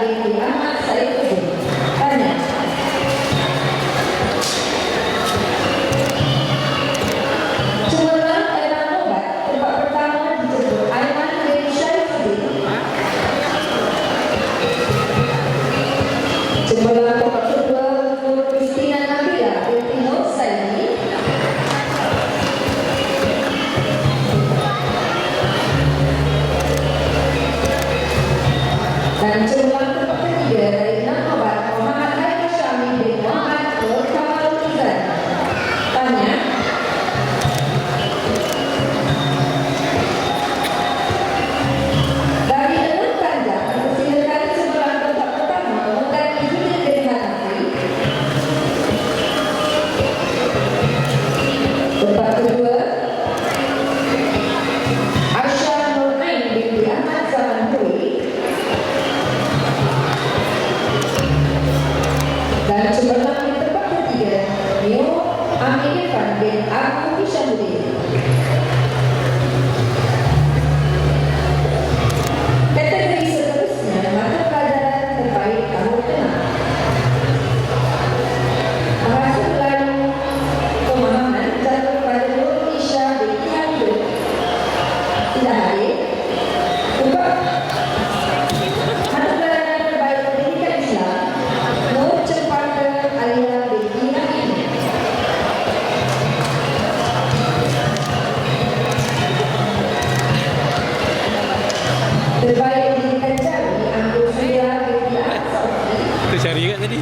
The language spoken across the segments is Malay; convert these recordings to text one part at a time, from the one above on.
binti Ahmad Saifuddin. Tanya. Cemerlang Elang Obat, tempat pertama dijemput Aiman bin Syaifuddin. Cemerlang tempat kedua Nur Kristina Nabila binti Nur Saidi. Dan cemerlang tempat ketiga dari Elang Obat Muhammad Haidar Syami bin Muhammad Nur Kamal Izan. Tanya. Dari enam kanjang, persilakan cemerlang tempat pertama mengundang Izzuddin bin Hanafi. Tempat kedua, Aisyah Nur Ain binti Ahmad Zaman Hui. Dan cemerlang di tempat ketiga, Neo Amin Irfan bin Abu Hishamuddin. Kategori seterusnya mata pelajaran terbaik tahun ke-6. Bahasa Melayu pemahaman jatuh pada Nur Isha binti Hamid. Tidak hadir. Tempat mata pelajaran terbaik pendidikan Islam Nur Cempaka Alia binti Rahim. Terbaik pendidikan jari Anggur Surya binti Ahmad Saufi. Kita cari kat tadi.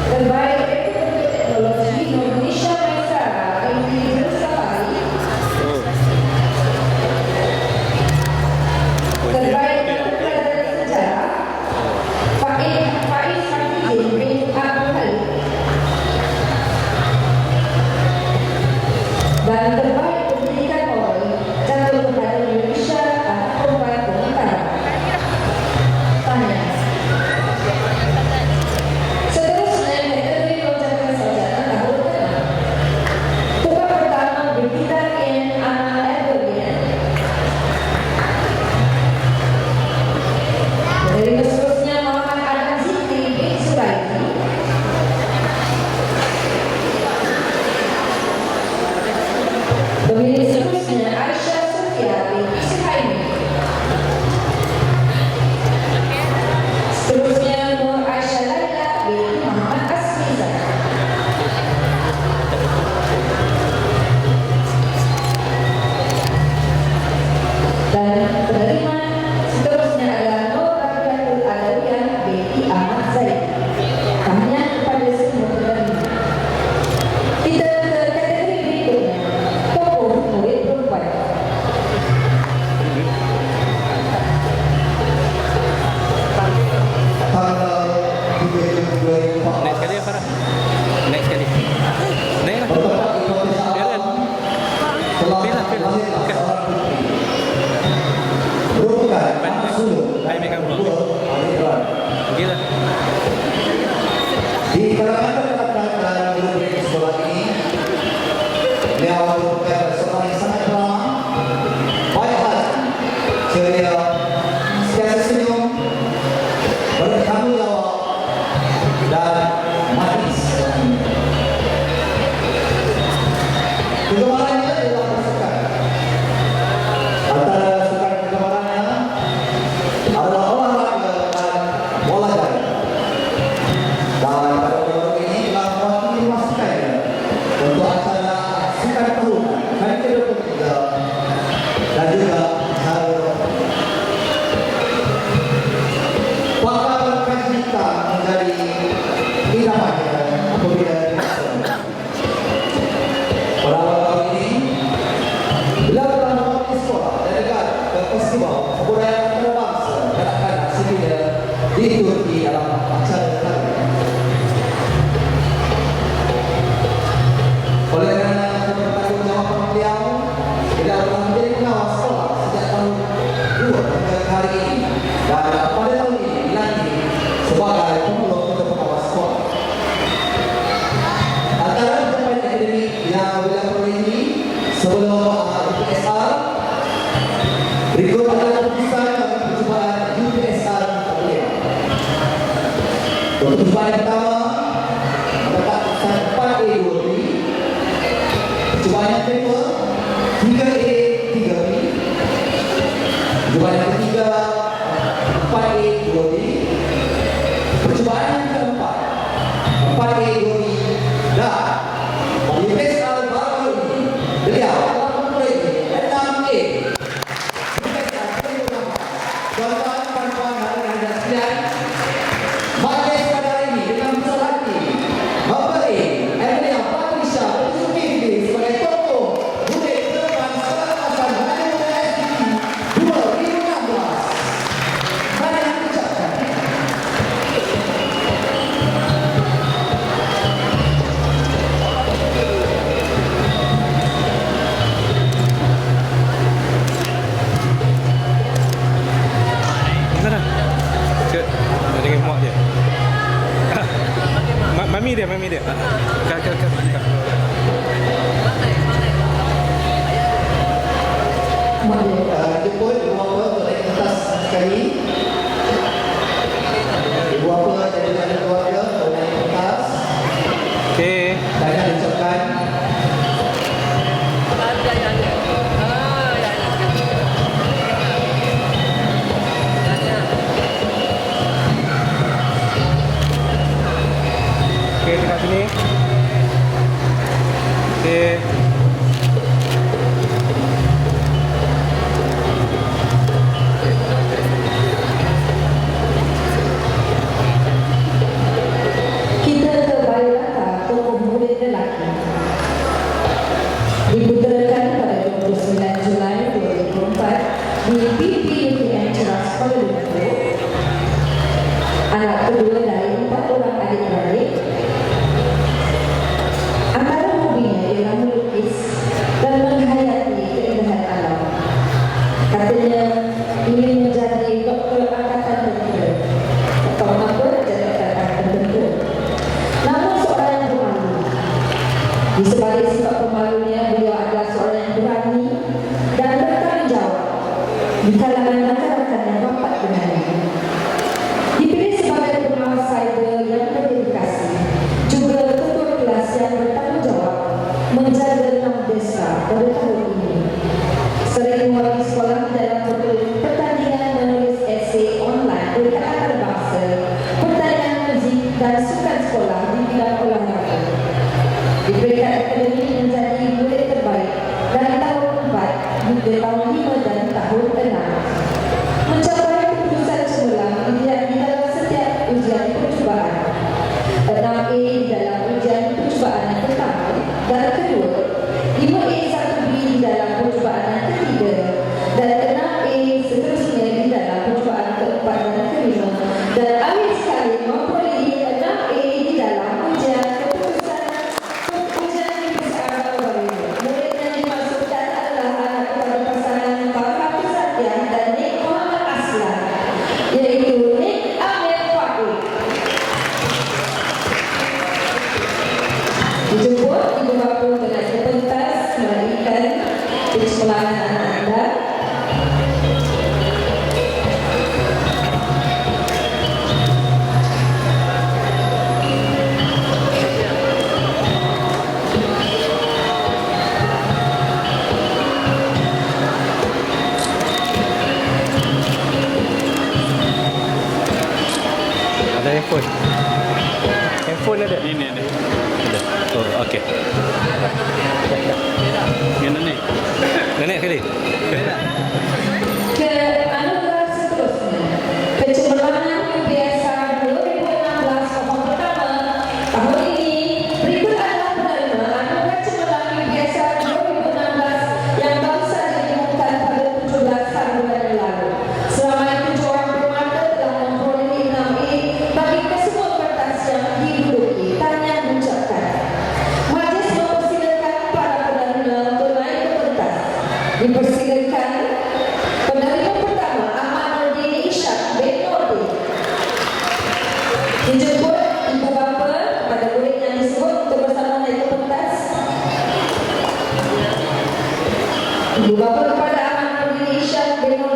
Terbaik ekonomi teknologi Indonesia Maisara binti Bersafari. Terbaik dalam pelajaran sejarah Faiz Hafizin bin Abdul Halim. Dan terbaik pendidikan moral jatuh kepada Indonesia Anak Perempuan Utara. Tanya. Berikut adalah keputusan percobaan UPSR Beliau. Untuk percobaan yang pertama adalah keputusan 4A2B. Percobaan yang kedua 3A3B. Percobaan yang ketiga 4A2B. Percobaan yang keempat 4A2B dan UPSR baru ini beliau telah memperoleh 6A. Tuan-tuan, puan-puan, hadirin dan sekalian, majlis pada hari ini dengan besar hati memberi Emilia Patricia Zulkifli sebagai tokoh murid terdepan Sekolah Menengah Muda SDT 2016. Mari kita ucapkan. Dengan mak dia. Mami dia. Kak. Jemput ibu bapa untuk naik ke atas sekali. Ibu bapa dan juga keluarga untuk naik ke atas. Okey. Saya ucapkan Okey, dekat sini. Okey. Kita ke Bayulata, tokoh murid lelaki. Diputerakan pada 29 Julai 2004 di PPUTM Ceras Kuala Lumpur. Anak kedua dari 4 orang adik-beradik. Antara hobinya ialah melukis dan menghayati keindahan alam. Katanya ingin menjadi doktor angkatan tentera atau apa jabatan angkatan tentera. Namun seorang yang pemalu. Di sebalik sifat pemalunya, beliau adalah seorang yang berani dan bertanggung jawab di kalangan rakan-rakan yang rapat dengannya. Dipilih sebagai pengawas cyber yang berdedikasi, juga ketua kelas yang bertanggung jawab menjaga nama desa pada tahun ini. Sering mewakili sekolah dalam pertandingan menulis esei online berkat antarabangsa, pertandingan muzik dan sukan sekolah di bidang olahraga. Di peringkat akademik menjadi murid terbaik dari tahun 4, juga tahun 5 dan tahun 6. Mencapai keputusan cemerlang di dalam setiap ujian percubaan. 6A di dalam ujian percubaan yang pertama dan kedua, 5A1B di dalam percubaan yang ketiga, dan 6A seterusnya di dalam percubaan keempat dan kelima, dan akhir sekali memperoleh 6A di dalam ujian keputusan baru. Murid yang dimaksudkan adalah anak kepada pasangan Farhad Satya dan Nik Muhammad Aslan, iaitu Nik Amir Fakir. Dijemput ibu bapa dengan pentas melarikan persekolahan anak anda. Ada handphone. Handphone ada. Ini ada. Ada. Oh, okey. Yang nenek. Nenek kali. Ke anugerah seterusnya, kecemerlangan UPSR 2016 tahun pertama. Tahun ini berikut adalah penerima anugerah cemerlang UPSR 2016 yang baru saja diumumkan pada 17 hari bulan lalu. Selama itu 7 orang primata telah memperoleh 6A bagi kesemua kertas yang diduduki. Tanya mengucapkan. Majlis mempersilakan para penerima untuk naik ke pentas. Dipersilakan penerima pertama Ahmad Nordin Ishak bin Nordin. Dijemput ibu bapa kepada murid yang disebut untuk bersama naik ke pentas. Ibu bapa kepada Ahmad Nordin Ishak bin Nordin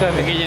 Kau ambil kerja